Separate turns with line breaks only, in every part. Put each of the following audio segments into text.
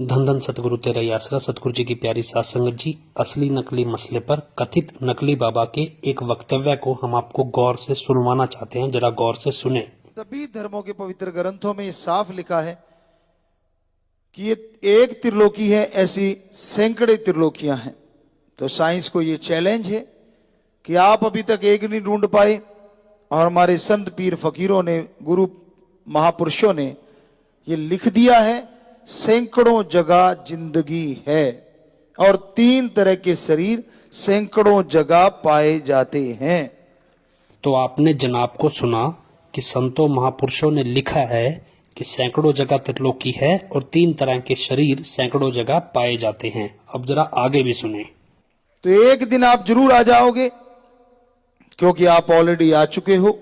धन धन सतगुरु तेरा ही आसरा। सतगुरु जी की प्यारी सात संगत जी, असली नकली मसले पर कथित नकली बाबा के एक वक्तव्य को हम आपको गौर से सुनवाना चाहते हैं, जरा गौर से सुने।
सभी धर्मों के पवित्र ग्रंथों में ये साफ लिखा है कि ये एक त्रिलोकी है, ऐसी सैकड़े त्रिलोकियां हैं। तो साइंस को ये चैलेंज है कि आप अभी तक एक नहीं ढूंढ पाए, और हमारे संत पीर फकीरों ने, गुरु महापुरुषों ने ये लिख दिया है, सैकड़ों जगह जिंदगी है और 3 तरह के शरीर सैकड़ों जगह पाए जाते हैं।
तो आपने जनाब को सुना कि संतों महापुरुषों ने लिखा है कि सैकड़ों जगह त्रिलोकी है और 3 तरह के शरीर सैकड़ों जगह पाए जाते हैं। अब जरा आगे भी सुने।
तो एक दिन आप जरूर आ जाओगे, क्योंकि आप ऑलरेडी आ चुके हो।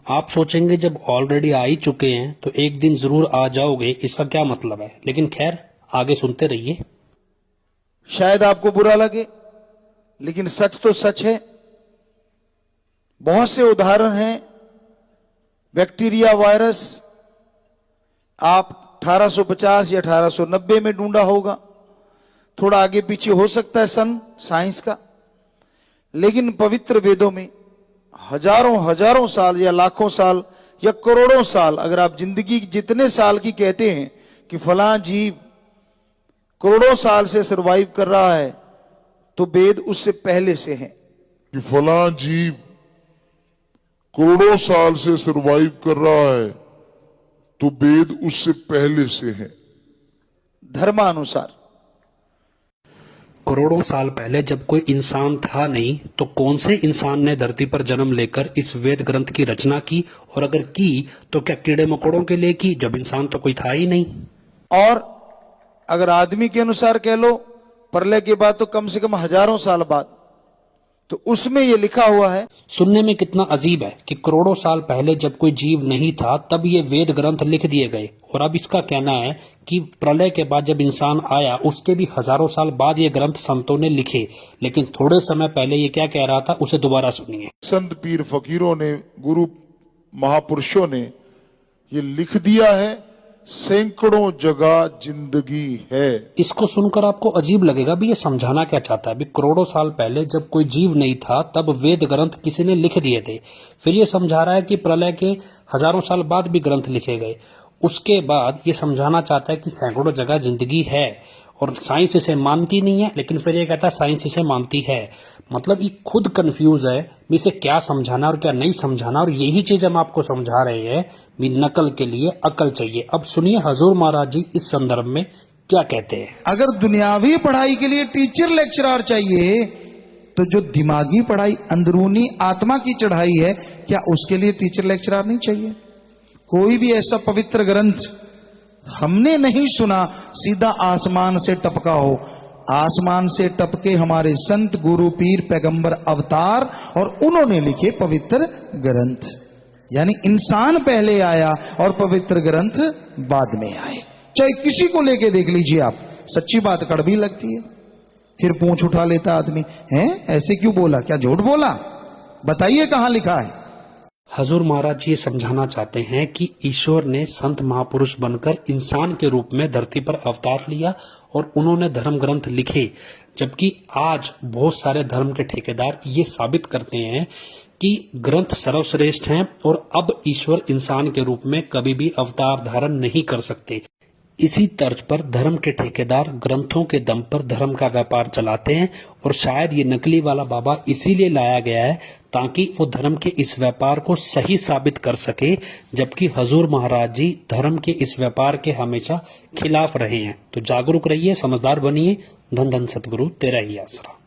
आप सोचेंगे जब ऑलरेडी आ ही चुके हैं तो एक दिन जरूर आ जाओगे, इसका क्या मतलब है? लेकिन खैर आगे सुनते रहिए।
शायद आपको बुरा लगे, लेकिन सच तो सच है। बहुत से उदाहरण हैं। बैक्टीरिया, वायरस आप 1850 या 1890 में ढूंढा होगा, थोड़ा आगे पीछे हो सकता है सन साइंस का, लेकिन पवित्र वेदों में हजारों साल या लाखों साल या करोड़ों साल, अगर आप जिंदगी जितने साल की कहते हैं कि फलां जीव करोड़ों साल से सरवाइव कर रहा है, तो वेद उससे पहले से हैं।
कि फलां जीव करोड़ों साल से सरवाइव कर रहा है, तो वेद उससे पहले से है।
धर्मानुसार
करोड़ों साल पहले जब कोई इंसान था नहीं, तो कौन से इंसान ने धरती पर जन्म लेकर इस वेद ग्रंथ की रचना की? और अगर की तो क्या कीड़े मकोड़ों के लिए की, जब इंसान तो कोई था ही नहीं?
और अगर आदमी के अनुसार कह लो, प्रलय के बाद तो कम से कम हजारों साल बाद, तो उसमें यह लिखा हुआ है।
सुनने में कितना अजीब है कि करोड़ों साल पहले जब कोई जीव नहीं था तब ये वेद ग्रंथ लिख दिए गए, और अब इसका कहना है कि प्रलय के बाद जब इंसान आया उसके भी हजारों साल बाद ये ग्रंथ संतों ने लिखे। लेकिन थोड़े समय पहले ये क्या कह रहा था, उसे दोबारा सुनिए।
संत पीर फकीरों ने, गुरु महापुरुषों ने ये लिख दिया है, सैकड़ों जगह जिंदगी है।
इसको सुनकर आपको अजीब लगेगा भी, ये समझाना क्या चाहता है? भी करोड़ों साल पहले जब कोई जीव नहीं था तब वेद ग्रंथ किसी ने लिख दिए थे। फिर ये समझा रहा है कि प्रलय के हजारों साल बाद भी ग्रंथ लिखे गए। उसके बाद ये समझाना चाहता है कि सैकड़ों जगह जिंदगी है और साइंस इसे मानती नहीं है, लेकिन फिर ये कहता है साइंस इसे मानती है। मतलब ये खुद कंफ्यूज है भी इसे क्या समझाना और क्या नहीं समझाना। और यही चीज हम आपको समझा रहे हैं भी नकल के लिए अकल चाहिए। अब सुनिए हजूर महाराज जी इस संदर्भ में क्या कहते हैं।
अगर दुनियावी पढ़ाई के लिए टीचर लेक्चरर चाहिए, तो जो दिमागी पढ़ाई, अंदरूनी आत्मा की चढ़ाई है, क्या उसके लिए टीचर लेक्चरर नहीं चाहिए? कोई भी ऐसा पवित्र ग्रंथ हमने नहीं सुना सीधा आसमान से टपका हो। आसमान से टपके हमारे संत, गुरु, पीर, पैगंबर अवतार, और उन्होंने लिखे पवित्र ग्रंथ। यानी इंसान पहले आया और पवित्र ग्रंथ बाद में आए। चाहे किसी को लेके देख लीजिए आप, सच्ची बात कड़वी लगती है, फिर पूंछ उठा लेता आदमी, है ऐसे क्यों बोला, क्या झूठ बोला, बताइए कहां लिखा है।
हजूर महाराज जी ये समझाना चाहते हैं कि ईश्वर ने संत महापुरुष बनकर इंसान के रूप में धरती पर अवतार लिया और उन्होंने धर्म ग्रंथ लिखे। जबकि आज बहुत सारे धर्म के ठेकेदार ये साबित करते हैं कि ग्रंथ सर्वश्रेष्ठ हैं और अब ईश्वर इंसान के रूप में कभी भी अवतार धारण नहीं कर सकते। इसी तर्ज पर धर्म के ठेकेदार ग्रंथों के दम पर धर्म का व्यापार चलाते हैं, और शायद ये नकली वाला बाबा इसीलिए लाया गया है ताकि वो धर्म के इस व्यापार को सही साबित कर सके। जबकि हजूर महाराज जी धर्म के इस व्यापार के हमेशा खिलाफ रहे हैं। तो जागरूक रहिए, समझदार बनिए। धन धन सतगुरु तेरा ही आसरा।